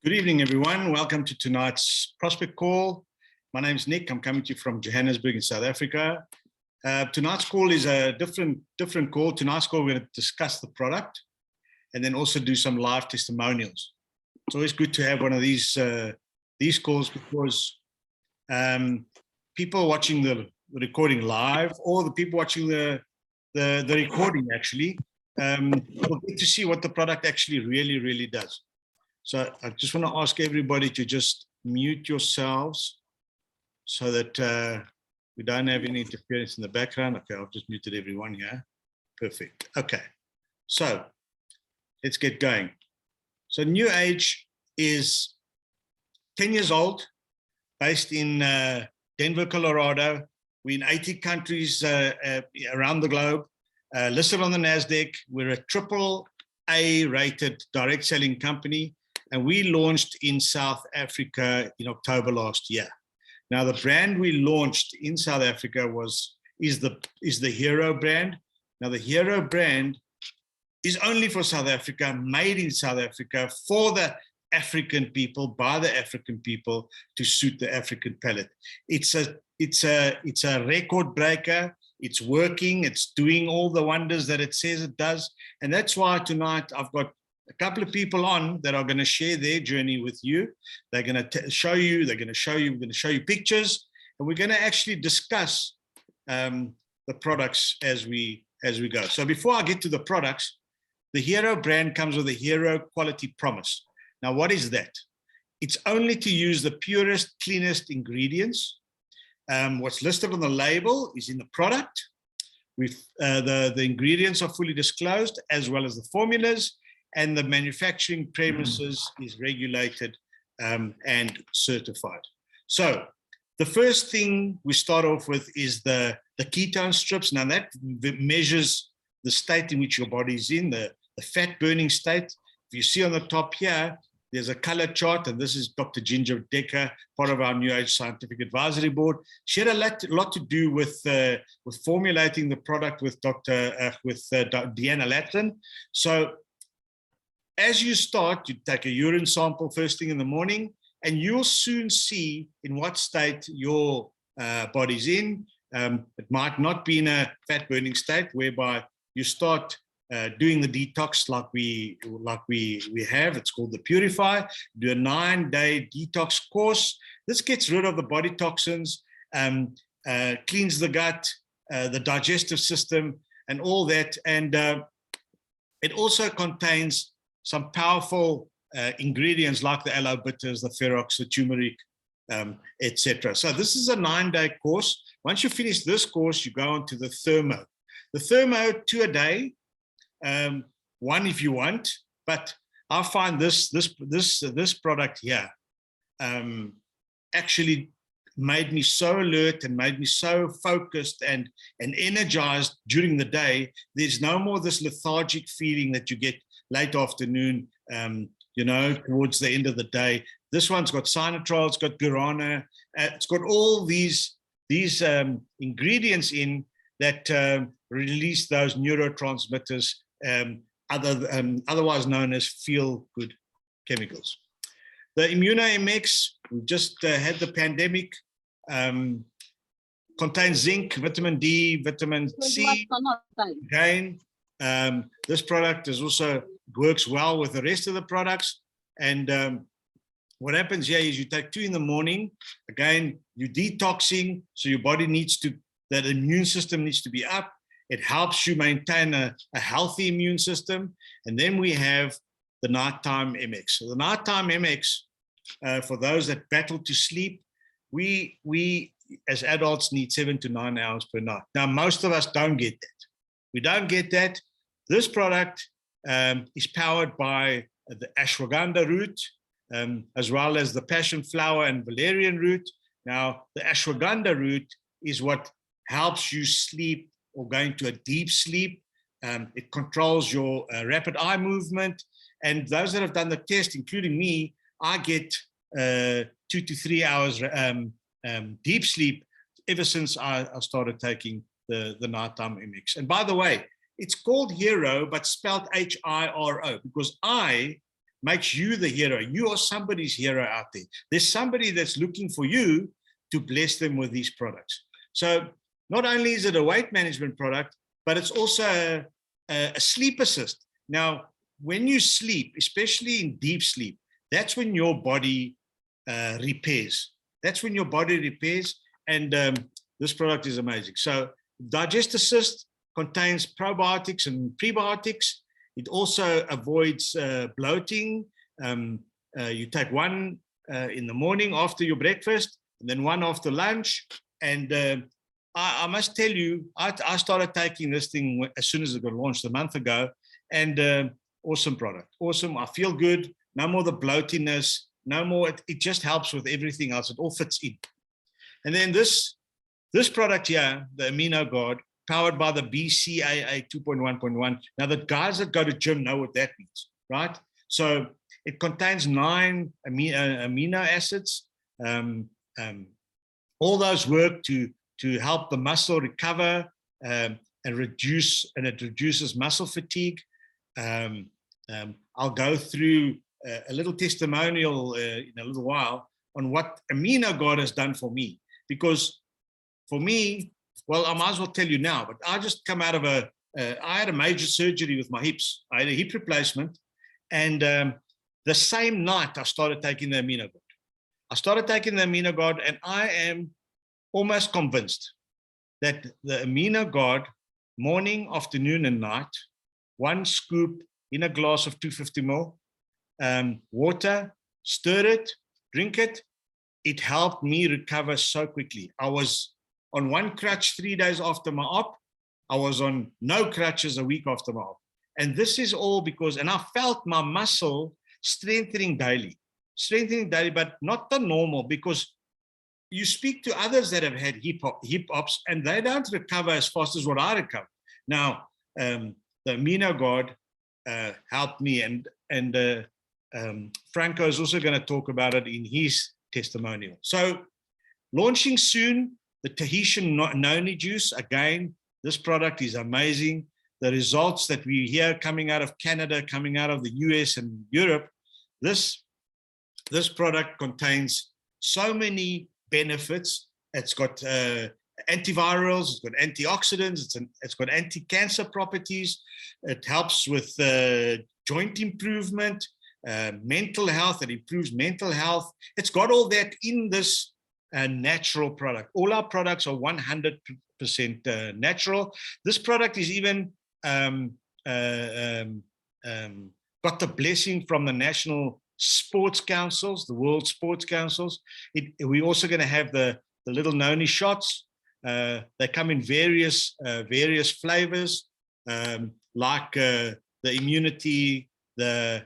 Good evening, everyone. Welcome to tonight's prospect call. My name is Nick. I'm coming to you from Johannesburg in South Africa. Tonight's call is a different call. Tonight's call, we're going to discuss the product and then also do some live testimonials. It's always good to have one of these calls because people watching the recording live or the people watching the recording actually will get to see what the product actually really does. So I just want to ask everybody to just mute yourselves so that we don't have any interference in the background. Okay, I've just muted everyone here. Perfect. Okay, so let's get going. So New Age is 10 years old, based in Denver, Colorado. We're in 80 countries around the globe, listed on the NASDAQ. We're a AAA rated direct selling company. And we launched in South Africa in October last year. Now, the brand we launched in South Africa is the Hero brand. Now, the Hero brand is only for South Africa, made in South Africa for the African people, by the African people, to suit the African palate. It's a record breaker. It's working. It's doing all the wonders that it says it does. And that's why tonight I've got a couple of people on that are going to share their journey with you. They're going to show you, we're going to show you pictures, and we're going to actually discuss the products as we go. So before I get to the products, the Hero brand comes with a Hero quality promise. Now, what is that? It's only to use the purest, cleanest ingredients. What's listed on the label is in the product. The ingredients are fully disclosed, as well as the formulas. And the manufacturing premises is regulated and certified. So the first thing we start off with is the ketone strips. Now that measures the state in which your body is in, the fat burning state. If you see on the top here, there's a color chart, and this is Dr. Ginger Decker, part of our New Age Scientific Advisory Board. She had a lot to do with formulating the product with Deanna Latin. So as you start, you take a urine sample first thing in the morning, and you'll soon see in what state your body's in. It might not be in a fat-burning state, whereby you start doing the detox like we have. It's called the Purify. Do a 9-day detox course. This gets rid of the body toxins, cleans the gut, the digestive system, and all that. And it also contains some powerful ingredients like the aloe bitters, the ferox, the turmeric, etc. So this is a 9-day course. Once you finish this course, you go on to the Thermo. The Thermo, 2 a day, 1 if you want. But I find this product here actually made me so alert and made me so focused and energized during the day. There's no more this lethargic feeling that you get late afternoon, towards the end of the day. This one's got sinetrol, it's got guarana, it's got all these ingredients in that release those neurotransmitters, otherwise known as feel-good chemicals. The Immuno MX, we just had the pandemic, contains zinc, vitamin D, vitamin C. Again, this product is also works well with the rest of the products. And what happens here is you take 2 in the morning. Again, you're detoxing, so your body that immune system needs to be up. It helps you maintain a healthy immune system. And then we have the Nighttime MX. So the Nighttime MX, for those that battle to sleep, we as adults need 7 to 9 hours per night. Now, most of us don't get that. We don't get that. This product is powered by the ashwagandha root, as well as the passion flower and valerian root. Now, the ashwagandha root is what helps you sleep or go into a deep sleep. It controls your rapid eye movement. And those that have done the test, including me, I get 2 to 3 hours deep sleep ever since I started taking the Nighttime MX. And by the way, it's called Hero, but spelled H-I-R-O, because I makes you the hero. You are somebody's hero out there. There's somebody that's looking for you to bless them with these products. So not only is it a weight management product, but it's also a sleep assist. Now, when you sleep, especially in deep sleep, that's when your body repairs. That's when your body repairs, and this product is amazing. So Digest Assist contains probiotics and prebiotics. It also avoids bloating. You take one in the morning after your breakfast, and then one after lunch. And I must tell you, I started taking this thing as soon as it got launched a month ago, and awesome product. Awesome. I feel good. No more the bloatiness. No more. It just helps with everything else. It all fits in. And then this product here, the Amino Guard, powered by the BCAA 2.1.1. Now, the guys that go to gym know what that means, right? So it contains 9 amino acids. All those work to help the muscle recover and it reduces muscle fatigue. I'll go through a little testimonial in a little while on what Amino Guard has done for me. Because for me, well, I might as well tell you now, but I just come out of I had a major surgery with my hips. I had a hip replacement, and the same night I started taking the Amino Guard. I started taking the Amino Guard, and I am almost convinced that the Amino Guard, morning, afternoon, and night, 1 scoop in a glass of 250 ml, water, stir it, drink it. It helped me recover so quickly. I was on 1 crutch 3 days after my op. I was on no crutches a week after my op. And this is all because, and I felt my muscle strengthening daily, but not the normal, because you speak to others that have had hip ops and they don't recover as fast as what I recover. Now, the Amino Guard helped me, and Franco is also going to talk about it in his testimonial. So launching soon, the Tahitian noni juice. Again, this product is amazing. The results that we hear coming out of Canada, coming out of the US and Europe, this product contains so many benefits. It's got antivirals, it's got antioxidants, it's got anti-cancer properties. It helps with joint improvement, mental health. It improves mental health. It's got all that in this natural product. All our products are 100% natural. This product is even got the blessing from the national sports councils, the world sports councils. We're also going to have the little noni shots. They come in various flavors, like the immunity, the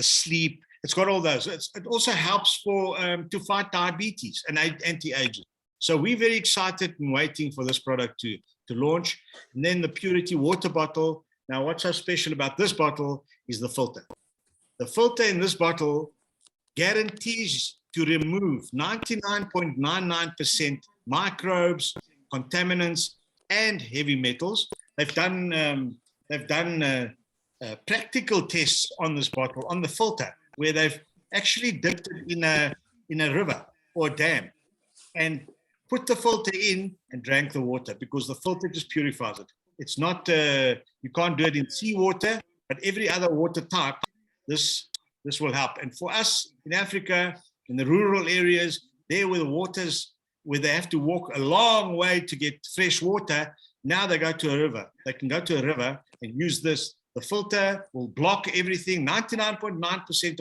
sleep. It's got all those. It also helps to fight diabetes and anti-aging. So we're very excited and waiting for this product to launch. And then the Purity water bottle. Now, what's so special about this bottle is the filter. The filter in this bottle guarantees to remove 99.99% microbes, contaminants, and heavy metals. They've done practical tests on this bottle, on the filter, where they've actually dipped it in a river or a dam and put the filter in and drank the water, because the filter just purifies it. It's not, you can't do it in seawater, but every other water type, this will help. And for us in Africa, in the rural areas, there where the waters, where they have to walk a long way to get fresh water, now they go to a river. They can go to a river and use this. The filter will block everything, 99.9%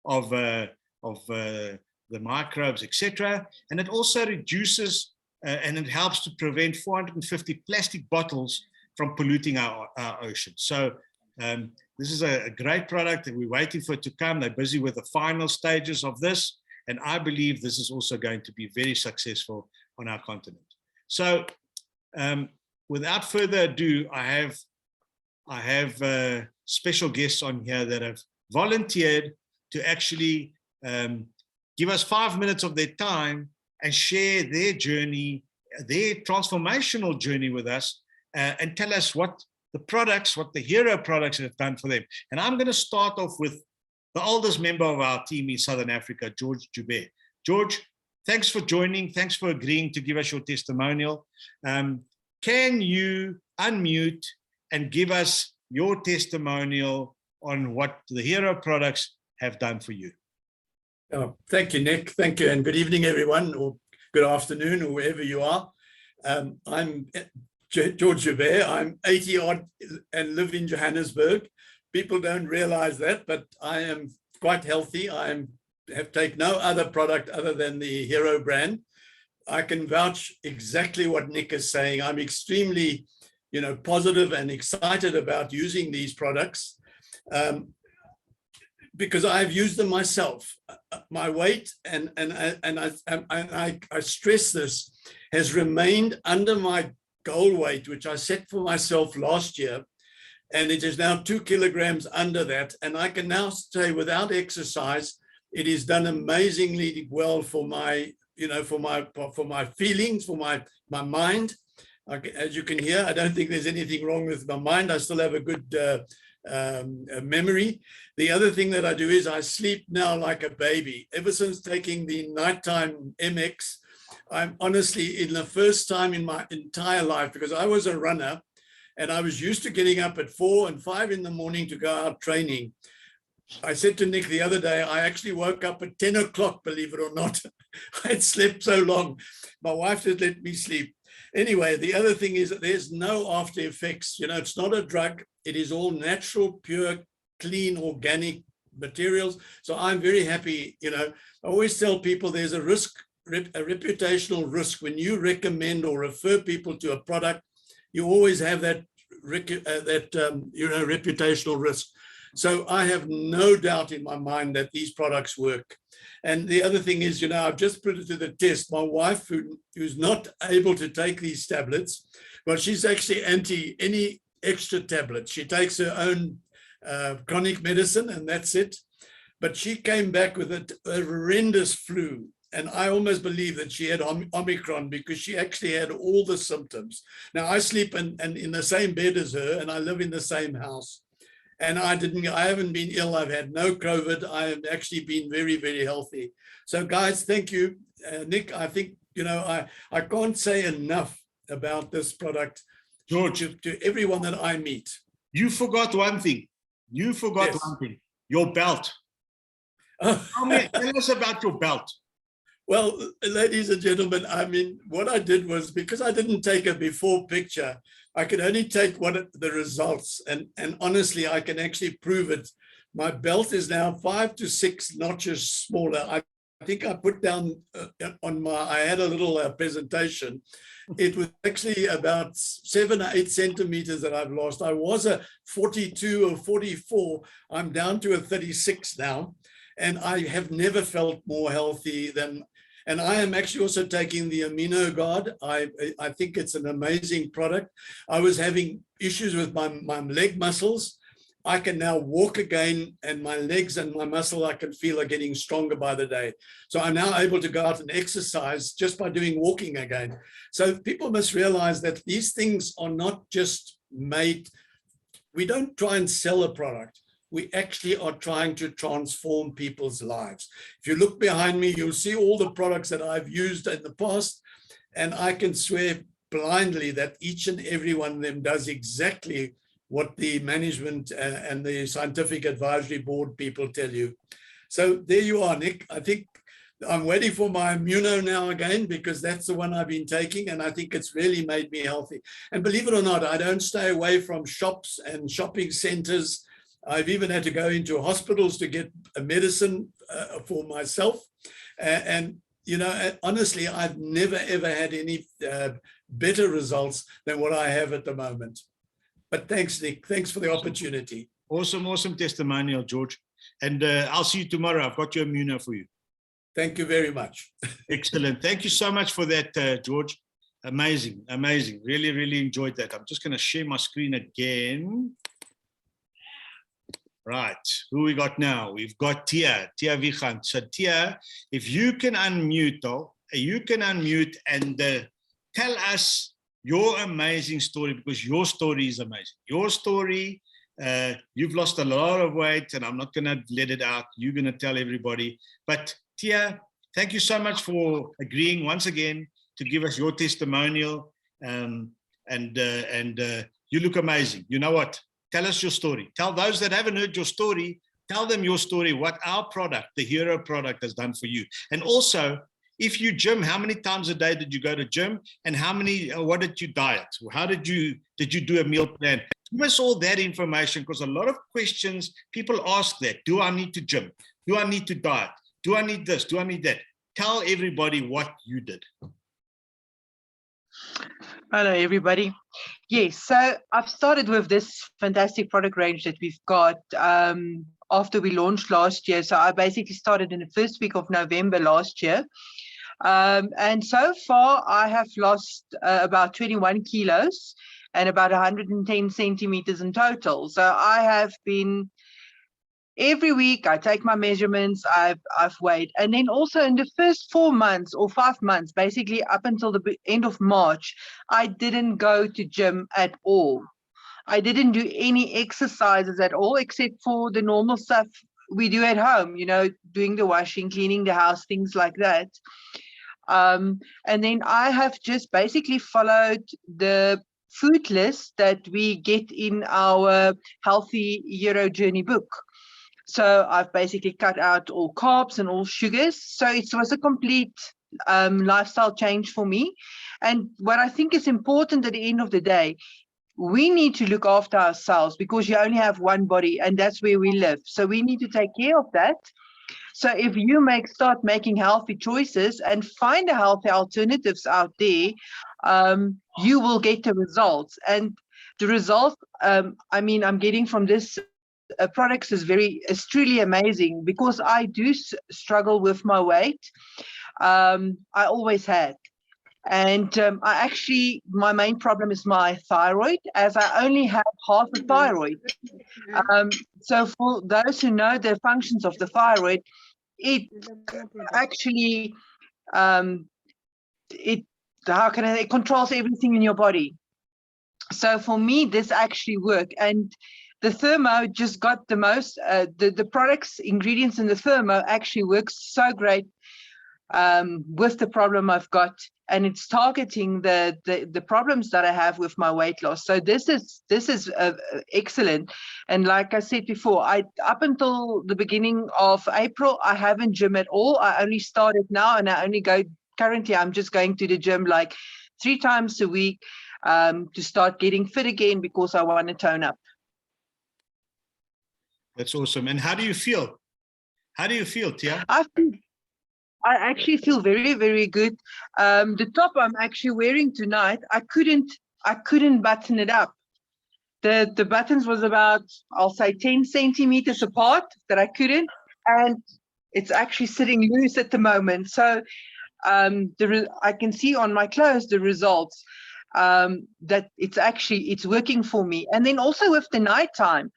of the microbes, etc. And it also reduces and it helps to prevent 450 plastic bottles from polluting our ocean. So this is a great product, and we're waiting for it to come. They're busy with the final stages of this, and I believe this is also going to be very successful on our continent. So without further ado, I have special guests on here that have volunteered to actually give us 5 minutes of their time and share their journey, their transformational journey with us, and tell us what the hero products have done for them. And I'm going to start off with the oldest member of our team in Southern Africa, George Joubert. George, thanks for joining. Thanks for agreeing to give us your testimonial. Can you unmute and give us your testimonial on what the Hero products have done for you? Thank you, Nick. Thank you. And good evening, everyone, or good afternoon, or wherever you are. I'm George Joubert. I'm 80 odd and live in Johannesburg. People don't realize that, but I am quite healthy. I have taken no other product other than the Hero brand. I can vouch exactly what Nick is saying. I'm extremely, positive and excited about using these products. Because I've used them myself. My weight, and I stress this, has remained under my goal weight, which I set for myself last year, and it is now 2 kilograms under that. And I can now say, without exercise, it is done amazingly well for my, for my feelings, for my mind. As you can hear, I don't think there's anything wrong with my mind. I still have a good memory. The other thing that I do is I sleep now like a baby. Ever since taking the nighttime MX, I'm honestly, in the first time in my entire life, because I was a runner and I was used to getting up at 4 and 5 in the morning to go out training. I said to Nick the other day, I actually woke up at 10 o'clock, believe it or not. I had slept so long. My wife had let me sleep. Anyway, the other thing is that there's no after effects. It's not a drug. It is all natural, pure, clean, organic materials. So I'm very happy. I always tell people there's a risk, a reputational risk. When you recommend or refer people to a product, you always have that reputational risk. So I have no doubt in my mind that these products work. And the other thing is, I've just put it to the test. My wife, who's not able to take these tablets, well, she's actually anti any extra tablets. She takes her own chronic medicine and that's it. But she came back with a horrendous flu. And I almost believe that she had Omicron because she actually had all the symptoms. Now, I sleep in the same bed as her and I live in the same house. And I haven't been ill. I've had no COVID. I have actually been very, very healthy. So guys, thank you. Nick, I think, I can't say enough about this product, George, to everyone that I meet. You forgot one thing. Yes. One thing, your belt. Tell us about your belt. Well, ladies and gentlemen, what I did was, because I didn't take a before picture, I could only take the results. And honestly, I can actually prove it. My belt is now 5 to 6 notches smaller. I think I put down I had a little presentation. It was actually about 7 or 8 centimeters that I've lost. I was a 42 or 44. I'm down to a 36 now. And I have never felt more healthy than. And I am actually also taking the Amino Guard. I think it's an amazing product. I was having issues with my leg muscles. I can now walk again, and my legs and my muscle I can feel are getting stronger by the day. So I'm now able to go out and exercise just by doing walking again. So people must realize that these things are not just made. We don't try and sell a product. We actually are trying to transform people's lives. If you look behind me, you'll see all the products that I've used in the past, and I can swear blindly that each and every one of them does exactly what the management and the scientific advisory board people tell you. So there you are, Nick. I think I'm waiting for my Immuno now again, because that's the one I've been taking, and I think it's really made me healthy. And believe it or not, I don't stay away from shops and shopping centers. I've even had to go into hospitals to get a medicine for myself. And honestly, I've never, ever had any better results than what I have at the moment. But thanks, Nick. Thanks for the opportunity. Awesome testimonial, George. And I'll see you tomorrow. I've got your Immuno for you. Thank you very much. Excellent. Thank you so much for that, George. Amazing. Really, really enjoyed that. I'm just going to share my screen again. Right, who we got now? We've got Thea Vichant. So Thea, if you can unmute, and tell us your amazing story, because your story is amazing. Your story You've lost a lot of weight, and I'm not going to let it out. You're going to tell everybody. But Thea, thank you so much for agreeing once again to give us your testimonial. You look amazing. You know what? Tell us your story. Tell those that haven't heard your story, tell them your story, what our product, the Hero product, has done for you. And also, if you gym, how many times a day did you go to gym? And what did you diet? How did you do a meal plan? Give us all that information, because a lot of questions, people ask that. Do I need to gym? Do I need to diet? Do I need this? Do I need that? Tell everybody what you did. Hello, everybody. Yes, so I've started with this fantastic product range that we've got after we launched last year. So I basically started in the first week of November last year. And so far, I have lost about 21 kilos and about 110 centimeters in total. So I have been, every week I take my measurements, I've weighed. And then also in the first 4 months or 5 months, basically up until the end of March, I didn't go to gym at all. I didn't do any exercises at all, except for the normal stuff we do at home, doing the washing, cleaning the house, things like that. And then I have just basically followed the food list that we get in our Healthy Hero Journey book. So I've basically cut out all carbs and all sugars. So it was a complete lifestyle change for me. And what I think is important at the end of the day, we need to look after ourselves, because you only have one body and that's where we live. So we need to take care of that. So if you start making healthy choices and find the healthy alternatives out there, you will get the results. And the results, I'm getting from this products is truly amazing, because I do struggle with my weight. I always had. And my main problem is my thyroid, as I only have half a thyroid. So for those who know the functions of the thyroid, it actually, it controls everything in your body. So for me, this actually worked. And the Thermo just got the most, the products, ingredients in the Thermo actually works so great with the problem I've got, and it's targeting the problems that I have with my weight loss. So this is excellent. And like I said before, up until the beginning of April, I haven't gym at all. I only started now, and I only currently I'm just going to the gym like 3 times a week to start getting fit again, because I want to tone up. That's awesome. And how do you feel? How do you feel, Thea? I actually feel very, very good. The top I'm actually wearing tonight, I couldn't button it up. The buttons was about, I'll say 10 centimeters apart that I couldn't, and it's actually sitting loose at the moment. So I can see on my clothes the results, that it's working for me. And then also with the nighttime,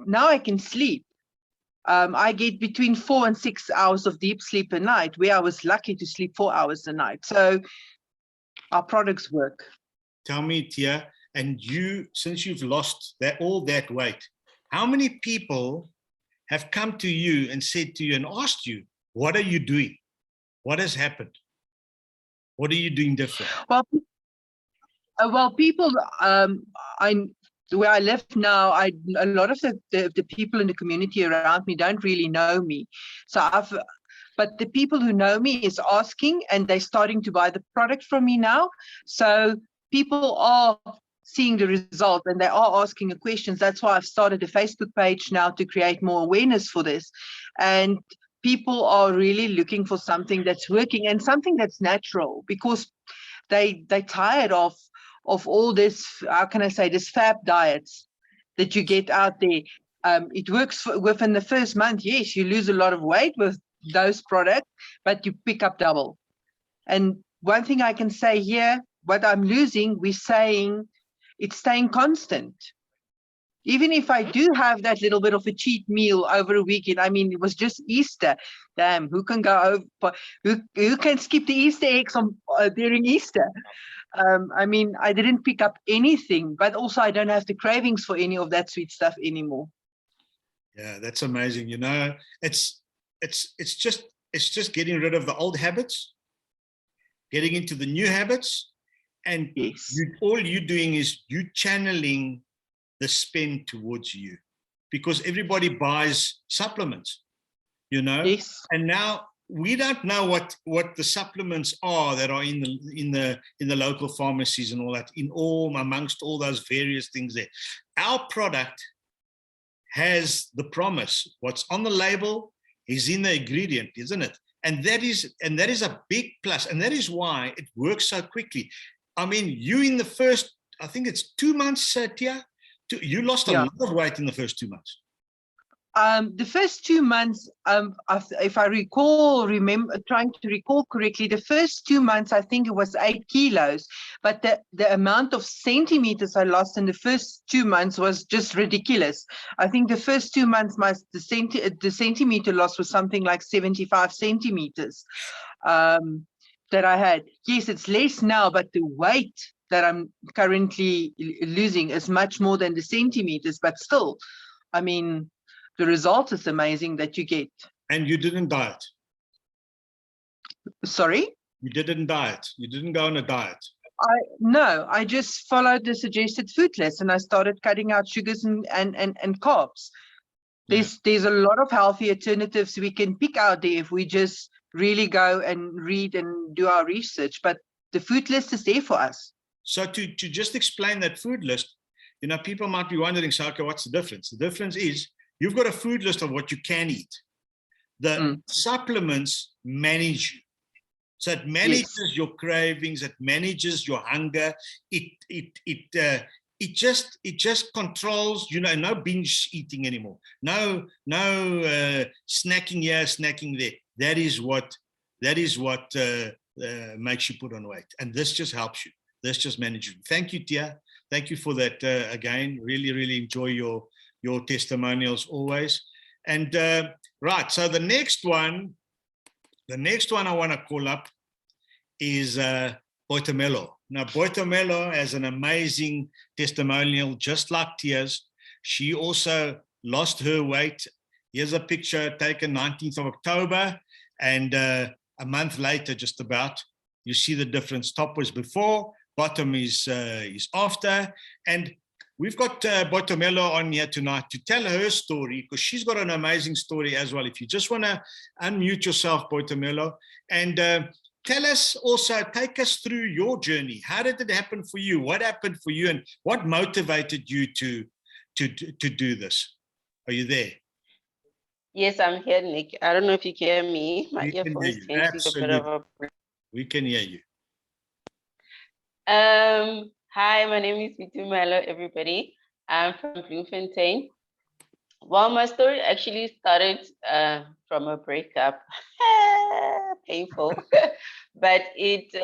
now I can sleep. I get between 4 and 6 hours of deep sleep a night, where I was lucky to sleep 4 hours a night. So our products work. Tell me, Thea, and since you've lost all that weight, how many people have come to you and said to you and asked you, what are you doing? What has happened? What are you doing different? Well, people, where I live now, a lot of the people in the community around me don't really know me. But the people who know me is asking, and they're starting to buy the product from me now. So people are seeing the result, and they are asking the questions. That's why I've started a Facebook page now to create more awareness for this. And people are really looking for something that's working and something that's natural, because they're tired of all this, how can I say, this fab diets that you get out there. It works within the first month. Yes, you lose a lot of weight with those products, but you pick up double. And one thing I can say here, what I'm losing, we're saying it's staying constant. Even if I do have that little bit of a cheat meal over a weekend, it was just Easter. Damn, who can go over? Who can skip the Easter eggs during Easter? I mean, I didn't pick up anything, but also I don't have the cravings for any of that sweet stuff anymore. Yeah, that's amazing. You know, it's just getting rid of the old habits, getting into the new habits, and Yes. all you're doing is you channeling the spend towards you, because everybody buys supplements, you know. Yes. And now we don't know what the supplements are that are in the local pharmacies and all that, amongst all those various things there. Our product has the promise. What's on the label is in the ingredient, isn't it? And that is a big plus. And that is why it works so quickly. I mean, you in the first, I think it's 2 months, Thea, you lost a lot of weight in the first 2 months. The first 2 months, if I trying to recall correctly, the first 2 months, I think it was 8 kilos, but the amount of centimeters I lost in the first 2 months was just ridiculous. I think the first 2 months, the centimeter loss was something like 75 centimeters that I had. Yes, it's less now, but the weight that I'm currently losing is much more than the centimeters, but still, I mean, the result is amazing that you get. And you didn't diet. Sorry? You didn't diet. You didn't go on a diet. No, I just followed the suggested food list and I started cutting out sugars and carbs. There's a lot of healthy alternatives we can pick out there if we just really go and read and do our research. But the food list is there for us. So to just explain that food list, you know, people might be wondering, so, okay, what's the difference? The difference is you've got a food list of what you can eat. The supplements manage you. So it manages your cravings, it manages your hunger, it just controls, you know, no binge eating anymore. No snacking here, snacking there. That is what makes you put on weight. And this just helps you. This just manages you. Thank you, Thea. Thank you for that again. Really, really enjoy your testimonials always. And right, so the next one I want to call up is Boitumelo. Now, Boitumelo has an amazing testimonial, just like Thea's. She also lost her weight. Here's a picture taken 19th of October, and a month later, just about, you see the difference. Top was before, bottom is after. And we've got Boitumelo on here tonight to tell her story, because she's got an amazing story as well. If you just want to unmute yourself, Boitumelo, and tell us also, take us through your journey. How did it happen for you? What happened for you? And what motivated you to do this? Are you there? Yes, I'm here, Nick. I don't know if you can hear me. My We can hear earphones you. tend to be a bit of a break. We can hear you. Hi, my name is Boitumelo, everybody. I'm from Bloemfontein. Well, my story actually started from a breakup. Painful, but it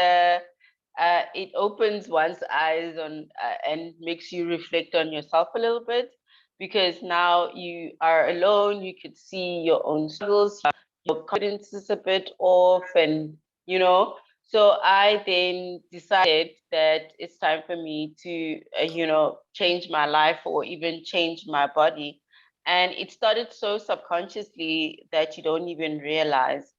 opens one's eyes on and makes you reflect on yourself a little bit, because now you are alone. You could see your own struggles. Your confidence is a bit off, and you know. So I then decided that it's time for me to, change my life or even change my body. And it started so subconsciously that you don't even realize.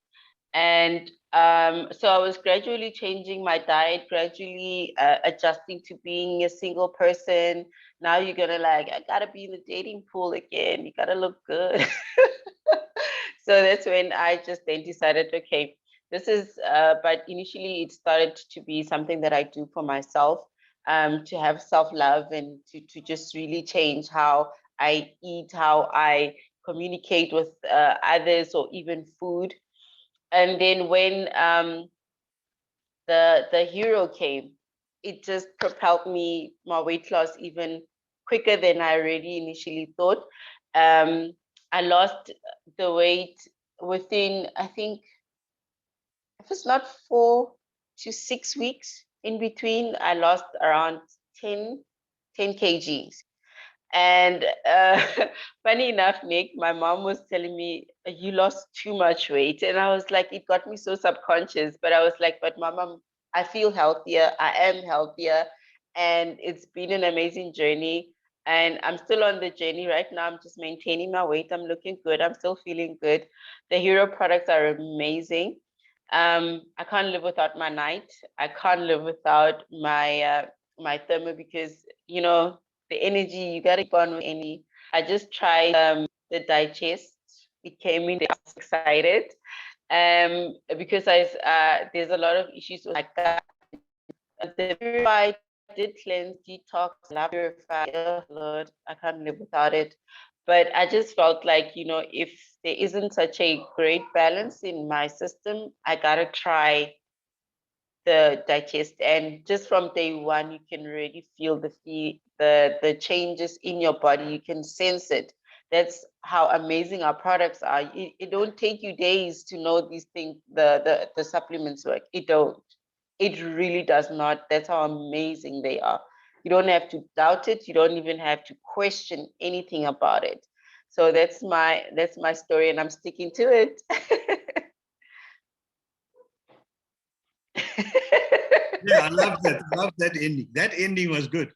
And so I was gradually changing my diet, gradually adjusting to being a single person. Now you're gonna I gotta be in the dating pool again. You gotta look good. So that's when I just then decided, okay, this is, but initially it started to be something that I do for myself, to have self-love and to just really change how I eat, how I communicate with others, or even food. And then when the hero came, it just propelled me, my weight loss, even quicker than I already initially thought. I lost the weight within, I think, if it's not 4 to 6 weeks. In between, I lost around 10 kgs. And funny enough, Nick, my mom was telling me, you lost too much weight. And I was like, it got me so subconscious. But I was like, but Mom, I feel healthier. I am healthier. And it's been an amazing journey. And I'm still on the journey right now. I'm just maintaining my weight. I'm looking good. I'm still feeling good. The hero products are amazing. I can't live without my night. I can't live without my my thermo, because you know the energy, you gotta keep on with any. I just tried the digest. It came in. I was excited because there's a lot of issues with my gut. The purify did cleanse, detox, lab purify. Oh Lord, I can't live without it. But I just felt like, you know, if there isn't such a great balance in my system, I gotta try the digest. And just from day one, you can really feel the changes in your body. You can sense it. That's how amazing our products are. It don't take you days to know these things, the supplements work. It don't. It really does not. That's how amazing they are. You don't have to doubt it. You don't even have to question anything about it. So that's my story, and I'm sticking to it. Yeah, I love that. I love that ending. That ending was good.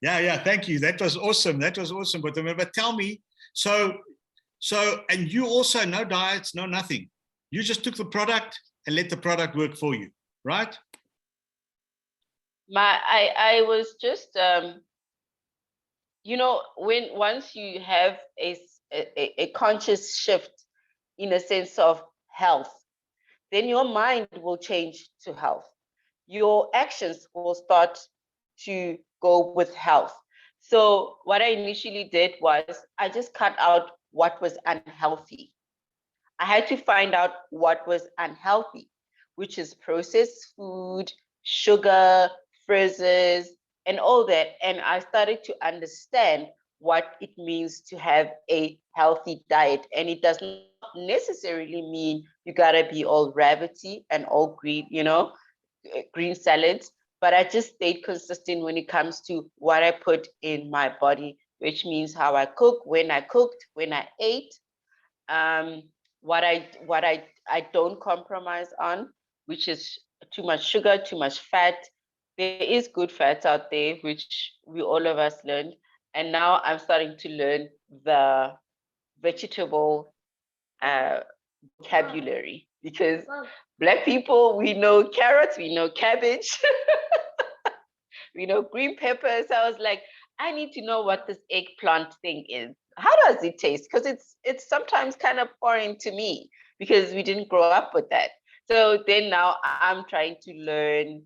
Yeah, thank you. That was awesome. That was awesome. But remember, tell me, so, and you also, no diets, no nothing. You just took the product and let the product work for you, right? I was just, you know, once you have a conscious shift in a sense of health, then your mind will change to health. Your actions will start to go with health. So what I initially did was I just cut out what was unhealthy. I had to find out what was unhealthy, which is processed food, sugar, frizzes, and all that. And I started to understand what it means to have a healthy diet. And it does not necessarily mean you gotta be all rabbity and all green, you know, green salads. But I just stayed consistent when it comes to what I put in my body, which means how I cook, when I cooked, when I ate, what I don't compromise on, which is too much sugar, too much fat. There is good fats out there, which we all of us learned, and now I'm starting to learn the vegetable vocabulary, because Black people, we know carrots, we know cabbage, we know green peppers. I was like, I need to know what this eggplant thing is. How does it taste? Because it's sometimes kind of foreign to me because we didn't grow up with that. So then now I'm trying to learn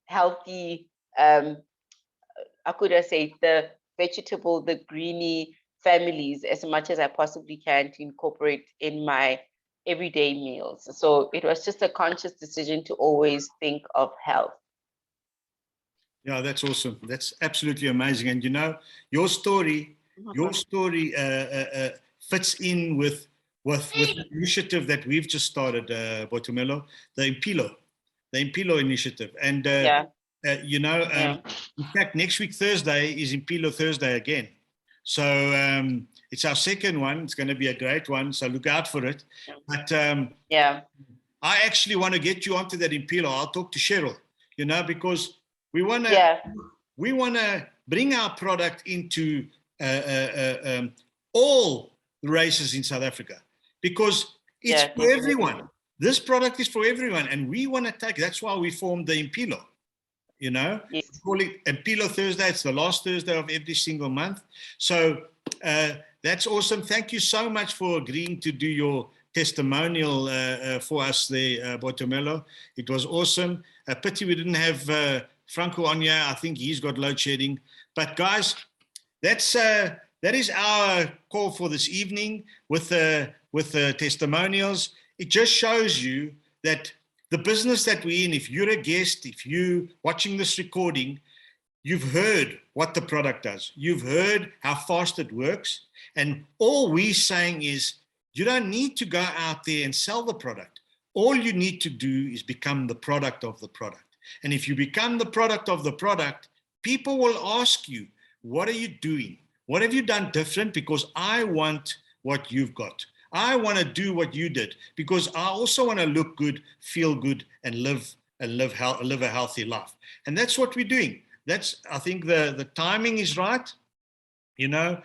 healthy, how could I say, the vegetable, the greeny families as much as I possibly can to incorporate in my everyday meals. So it was just a conscious decision to always think of health. Yeah, that's awesome. That's absolutely amazing. And you know, your story fits in with the initiative that we've just started, Boitumelo, the Impilo initiative. And you know, in fact, next week Thursday is Impilo Thursday again. So it's our second one. It's going to be a great one. So look out for it. But I actually want to get you onto that Impilo. I'll talk to Cheryl, you know, because we want to bring our product into all races in South Africa, because it's for everyone. This product is for everyone, and we want to take. That's why we formed the Impilo. You know, we call it Impilo Thursday. It's the last Thursday of every single month. So that's awesome. Thank you so much for agreeing to do your testimonial for us there, Boitumelo. It was awesome. A pity we didn't have Franco on here. I think he's got load shedding. But guys, that is our call for this evening with the testimonials. It just shows you that the business that we're in, if you're a guest, if you're watching this recording, you've heard what the product does. You've heard how fast it works. And all we're saying is you don't need to go out there and sell the product. All you need to do is become the product of the product. And if you become the product of the product, people will ask you, what are you doing? What have you done different? Because I want what you've got. I want to do what you did, because I also want to look good, feel good, and live and live a healthy life. And that's what we're doing. I think the timing is right. You know,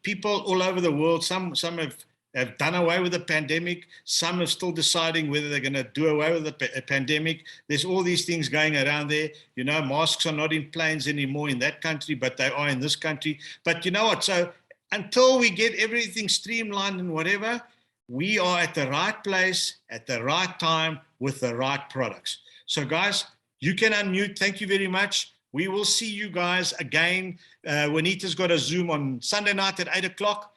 people all over the world, some have done away with the pandemic. Some are still deciding whether they're going to do away with the pandemic. There's all these things going around there. You know, masks are not in planes anymore in that country, but they are in this country. But you know what? So until we get everything streamlined and whatever, we are at the right place at the right time with the right products. So guys, you can unmute. Thank you very much. We will see you guys again. Juanita's got a Zoom on Sunday night at 8 o'clock.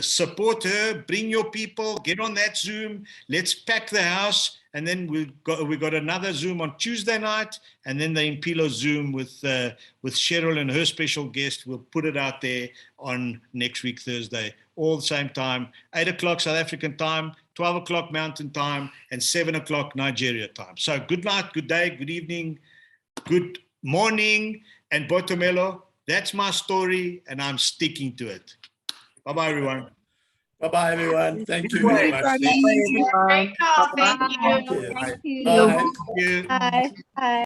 Support her, bring your people, get on that Zoom. Let's pack the house. And then we got another Zoom on Tuesday night, and then the Impilo Zoom with Cheryl and her special guest. We'll put it out there on next week, Thursday, all the same time, 8 o'clock South African time, 12 o'clock Mountain time, and 7 o'clock Nigeria time. So good night, good day, good evening, good morning, and Boitumelo. That's my story, and I'm sticking to it. Bye-bye, everyone. Bye-bye, everyone. Thank you very much. Great call. Thank you. Cheers. Thank you. Bye. Thank you. Bye. Bye.